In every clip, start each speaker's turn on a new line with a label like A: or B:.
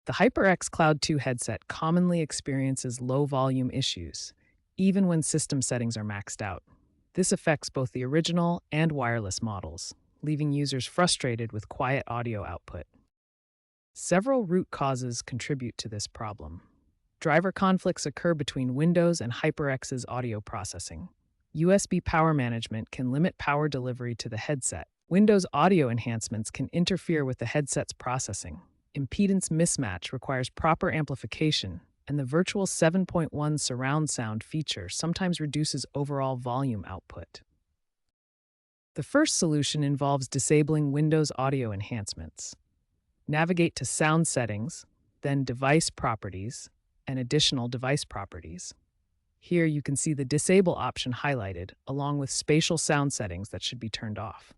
A: The HyperX Cloud 2 headset commonly experiences low volume issues, even when system settings are maxed out. This affects both the original and wireless models, leaving users frustrated with quiet audio output. Several root causes contribute to this problem. Driver conflicts occur between Windows and HyperX's audio processing. USB power management can limit power delivery to the headset. Windows audio enhancements can interfere with the headset's processing. Impedance mismatch requires proper amplification, and the virtual 7.1 surround sound feature sometimes reduces overall volume output. The first solution involves disabling Windows audio enhancements. Navigate to Sound Settings, then Device Properties, and Additional Device Properties. Here you can see the Disable option highlighted, along with spatial sound settings that should be turned off.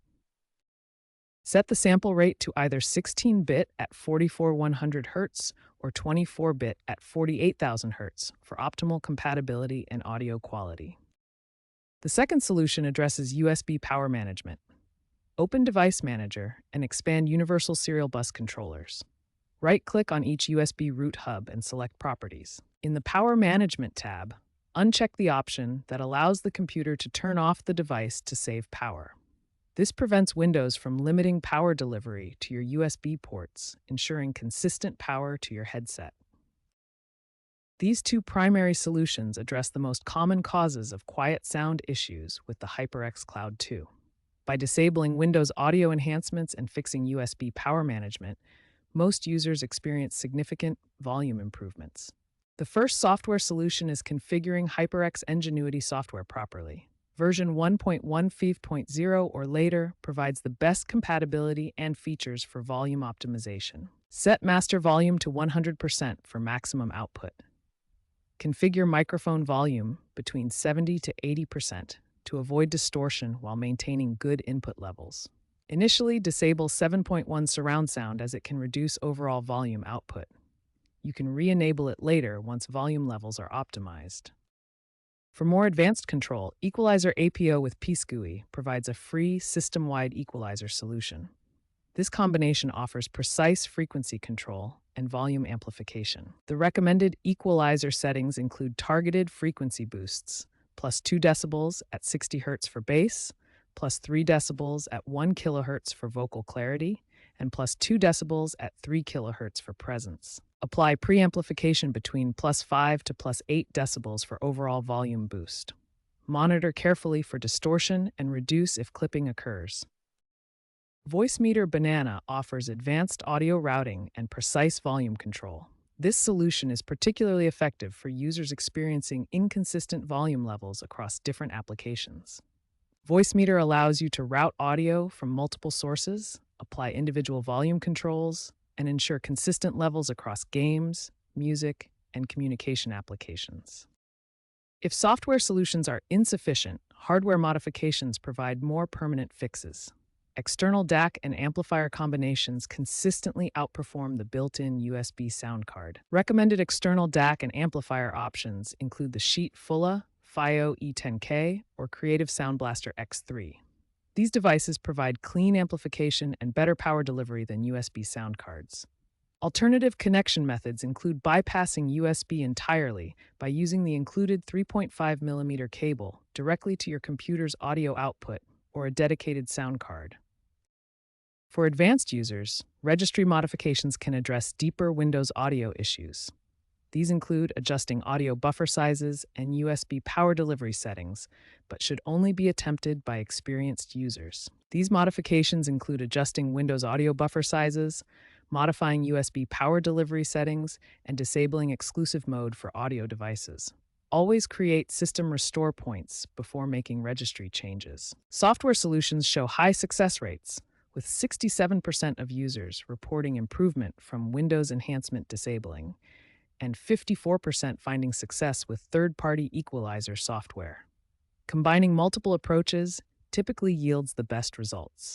A: Set the sample rate to either 16-bit at 44100 Hz or 24-bit at 48,000 Hz for optimal compatibility and audio quality. The second solution addresses USB power management. Open Device Manager and expand Universal Serial Bus Controllers. Right-click on each USB root hub and select Properties. In the Power Management tab, uncheck the option that allows the computer to turn off the device to save power. This prevents Windows from limiting power delivery to your USB ports, ensuring consistent power to your headset. These two primary solutions address the most common causes of quiet sound issues with the HyperX Cloud 2. By disabling Windows audio enhancements and fixing USB power management, most users experience significant volume improvements. The first software solution is configuring HyperX Ngenuity software properly. Version 1.15.0 or later provides the best compatibility and features for volume optimization. Set master volume to 100% for maximum output. Configure microphone volume between 70 to 80% to avoid distortion while maintaining good input levels. Initially, disable 7.1 surround sound as it can reduce overall volume output. You can re-enable it later once volume levels are optimized. For more advanced control, Equalizer APO with PSGUI provides a free system-wide equalizer solution. This combination offers precise frequency control and volume amplification. The recommended equalizer settings include targeted frequency boosts, plus 2 decibels at 60 Hz for bass, plus 3 decibels at 1 kHz for vocal clarity, and plus 2 decibels at 3 kHz for presence. Apply preamplification between plus 5 to plus 8 decibels for overall volume boost. Monitor carefully for distortion and reduce if clipping occurs. Voicemeeter Banana offers advanced audio routing and precise volume control. This solution is particularly effective for users experiencing inconsistent volume levels across different applications. Voicemeeter allows you to route audio from multiple sources, apply individual volume controls, and ensure consistent levels across games, music, and communication applications. If software solutions are insufficient, hardware modifications provide more permanent fixes. External DAC and amplifier combinations consistently outperform the built-in USB sound card. Recommended external DAC and amplifier options include the Sheet Fulla, FiO E10K, or Creative Sound Blaster X3. These devices provide clean amplification and better power delivery than USB sound cards. Alternative connection methods include bypassing USB entirely by using the included 3.5mm cable directly to your computer's audio output or a dedicated sound card. For advanced users, registry modifications can address deeper Windows audio issues. These include adjusting audio buffer sizes and USB power delivery settings, but should only be attempted by experienced users. These modifications include adjusting Windows audio buffer sizes, modifying USB power delivery settings, and disabling exclusive mode for audio devices. Always create system restore points before making registry changes. Software solutions show high success rates, with 67% of users reporting improvement from Windows enhancement disabling, and 54% finding success with third-party equalizer software. Combining multiple approaches typically yields the best results.